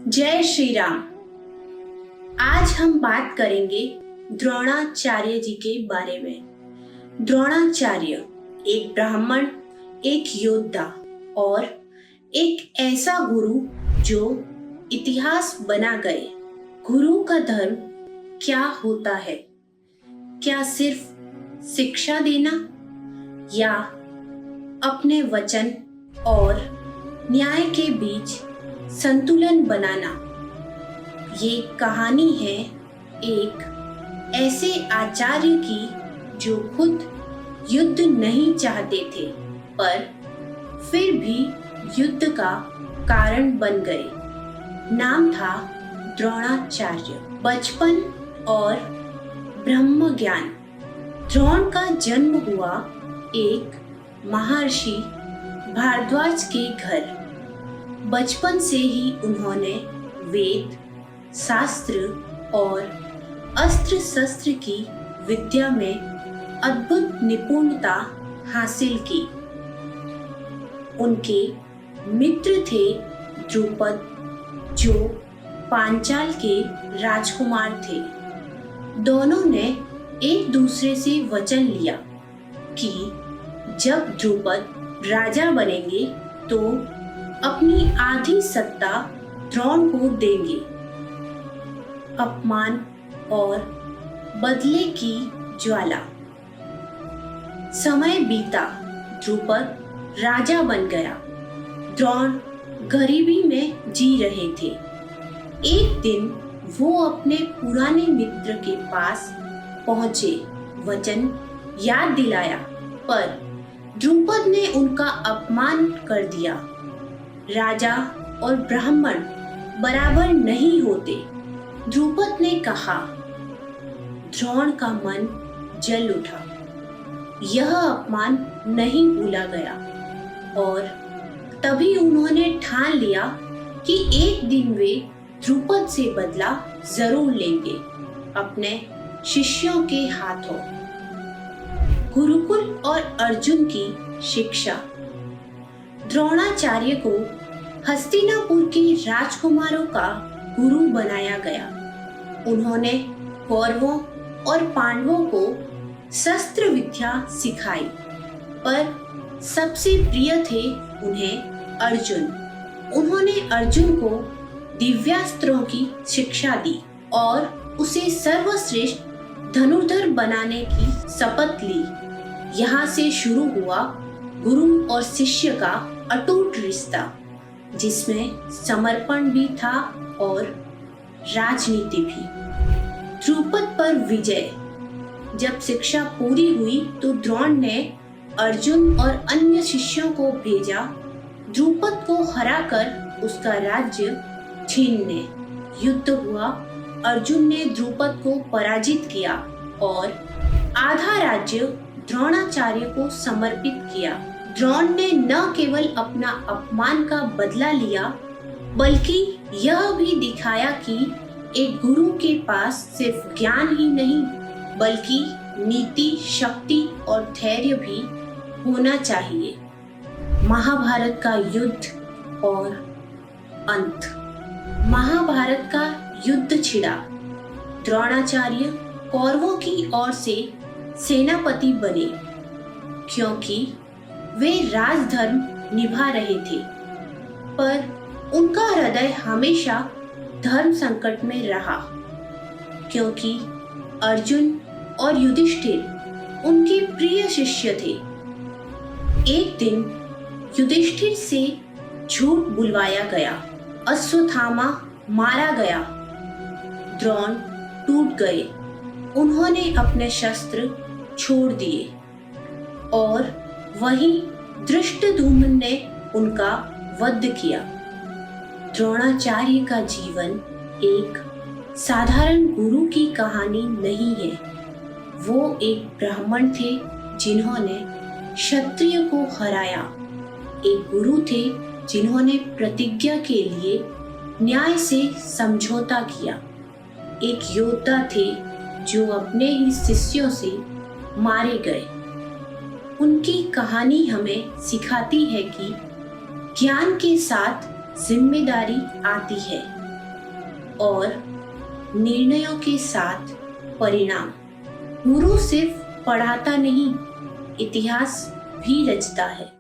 जय श्री राम। आज हम बात करेंगे द्रोणाचार्य जी के बारे में। द्रोणाचार्य एक ब्राह्मण, एक योद्धा और एक ऐसा गुरु जो इतिहास बना गए। गुरु का धर्म क्या होता है? क्या सिर्फ शिक्षा देना या अपने वचन और न्याय के बीच संतुलन बनाना? ये कहानी है एक ऐसे आचार्य की जो खुद युद्ध नहीं चाहते थे पर फिर भी युद्ध का कारण बन गए। नाम था द्रोणाचार्य। बचपन और ब्रह्म ज्ञान। द्रोण का जन्म हुआ एक महर्षि भारद्वाज के घर। बचपन से ही उन्होंने वेद, शास्त्र और अस्त्र शस्त्र की विद्या में अद्भुत निपुणता हासिल की। उनके मित्र थे द्रुपद, जो पांचाल के राजकुमार थे। दोनों ने एक दूसरे से वचन लिया कि जब द्रुपद राजा बनेंगे तो अपनी आधी सत्ता द्रोण को देंगे। अपमान और बदले की ज्वाला। समय बीता, द्रुपद राजा बन गया। द्रोण गरीबी में जी रहे थे। एक दिन वो अपने पुराने मित्र के पास पहुंचे, वचन याद दिलाया, पर द्रुपद ने उनका अपमान कर दिया। राजा और ब्राह्मण बराबर नहीं होते। द्रुपद ने कहा। द्रोण का मन जल उठा। यह अपमान नहीं भूला गया और तभी उन्होंने ठान लिया कि एक दिन वे द्रुपद से बदला जरूर लेंगे, अपने शिष्यों के हाथों। गुरुकुल और अर्जुन की शिक्षा। द्रोणाचार्य को हस्तिनापुर के राजकुमारों का गुरु बनाया गया। उन्होंने कौरवों और पांडवों को शस्त्र विद्या सिखाई, पर सबसे प्रिय थे उन्हें अर्जुन। उन्होंने अर्जुन को दिव्यास्त्रों की शिक्षा दी और उसे सर्वश्रेष्ठ धनुर्धर बनाने की शपथ ली। यहाँ से शुरू हुआ गुरु और शिष्य का अटूट रिश्ता, जिसमें समर्पण भी था और राजनीति भी। द्रुपद पर विजय। जब शिक्षा पूरी हुई तो द्रोण ने अर्जुन और अन्य शिष्यों को भेजा द्रुपद को हराकर उसका राज्य छीनने। युद्ध हुआ। अर्जुन ने द्रुपद को पराजित किया और आधा राज्य द्रोणाचार्य को समर्पित किया। द्रोण ने न केवल अपना अपमान का बदला लिया, बल्कि यह भी दिखाया कि एक गुरु के पास सिर्फ ज्ञान ही नहीं, बल्कि नीति, शक्ति और धैर्य भी होना चाहिए। महाभारत का युद्ध और अंत। महाभारत का युद्ध छिड़ा। द्रोणाचार्य कौरवों की ओर से सेनापति बने, क्योंकि वे राजधर्म निभा रहे थे, पर उनका हृदय हमेशा धर्म संकट में रहा, क्योंकि अर्जुन और युधिष्ठिर उनके प्रिय शिष्य थे। एक दिन युधिष्ठिर से झूठ बुलवाया गया। अश्वत्थामा मारा गया। द्रोण टूट गए। उन्होंने अपने शस्त्र छोड़ दिए और वहीं धृष्टद्युम्न ने उनका वध किया। द्रोणाचार्य का जीवन एक साधारण गुरु की कहानी नहीं है। वो एक ब्राह्मण थे जिन्होंने क्षत्रिय को हराया। एक गुरु थे जिन्होंने प्रतिज्ञा के लिए न्याय से समझौता किया। एक योद्धा थे जो अपने ही शिष्यों से मारे गए। उनकी कहानी हमें सिखाती है कि ज्ञान के साथ जिम्मेदारी आती है। और निर्णयों के साथ परिणाम। गुरु सिर्फ पढ़ाता नहीं, इतिहास भी रचता है।